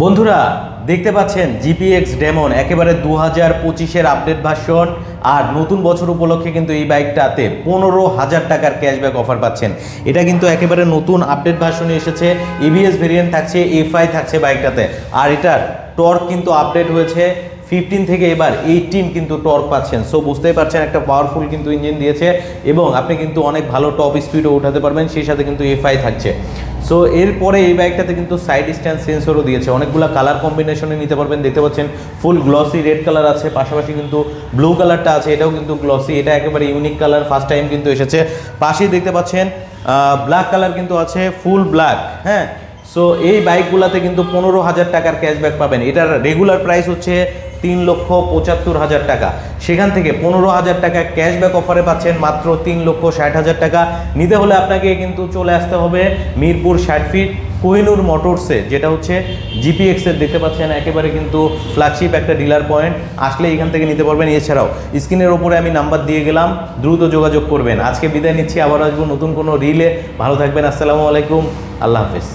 বন্ধুরা দেখতে পাচ্ছেন জিপিএক্স ডেমন একেবারে 2025-এর আপডেট ভার্সন। আর নতুন বছর উপলক্ষে কিন্তু এই বাইকটাতে 15,000 টাকার ক্যাশব্যাক অফার পাচ্ছেন। এটা কিন্তু একেবারে নতুন আপডেট ভার্সনে এসেছে। এবিএস ভেরিয়েন্ট থাকছে, এফআই থাকছে বাইকটাতে। আর এটার টর্ক কিন্তু আপডেট হয়েছে 15 থেকে এবার 18 কিন্তু টর্ক পাচ্ছেন। সো বুঝতেই পারছেন একটা পাওয়ারফুল কিন্তু ইঞ্জিন দিয়েছে এবং আপনি কিন্তু অনেক ভালো টপ স্পিডও উঠাতে পারবেন, সেই সাথে কিন্তু এফআই থাকছে। সো এরপরে এই বাইকটাতে কিন্তু সাইড স্ট্যান্ড সেন্সরও দিয়েছে, অনেকগুলো কালার কম্বিনেশনে নিতে পারবেন। দেখতে পাচ্ছেন ফুল গ্লসি রেড কালার আছে, পাশাপাশি কিন্তু ব্লু কালারটা আছে, এটাও কিন্তু গ্লসি, এটা একেবারে ইউনিক কালার, ফার্স্ট টাইম কিন্তু এসেছে। পাশেই দেখতে পাচ্ছেন ব্ল্যাক কালার কিন্তু আছে, ফুল ব্ল্যাক। হ্যাঁ, সো এই বাইকগুলোতে কিন্তু 15,000 টাকার ক্যাশব্যাক পাবেন। এটার রেগুলার প্রাইস হচ্ছে 3,75,000 টাকা, সেখান থেকে 15,000 টাকা ক্যাশব্যাক অফারে পাচ্ছেন মাত্র 3,60,000 টাকা। নিতে হলে আপনাকে কিন্তু চলে আসতে হবে মিরপুর 60 ফিট কোহিনুর মোটরসে, যেটা হচ্ছে জিপিএক্সের দেখতে পাচ্ছেন একেবারে কিন্তু ফ্ল্যাগশিপ একটা ডিলার পয়েন্ট। আসলে এখান থেকে নিতে পারবেন। এছাড়াও স্ক্রিনের ওপরে আমি নাম্বার দিয়ে গেলাম, দ্রুত যোগাযোগ করবেন। আজকে বিদায় নিচ্ছি, আবার আসবো নতুন কোনো রিলে। ভালো থাকবেন, আসসালামু আলাইকুম, আল্লাহ হাফেজ।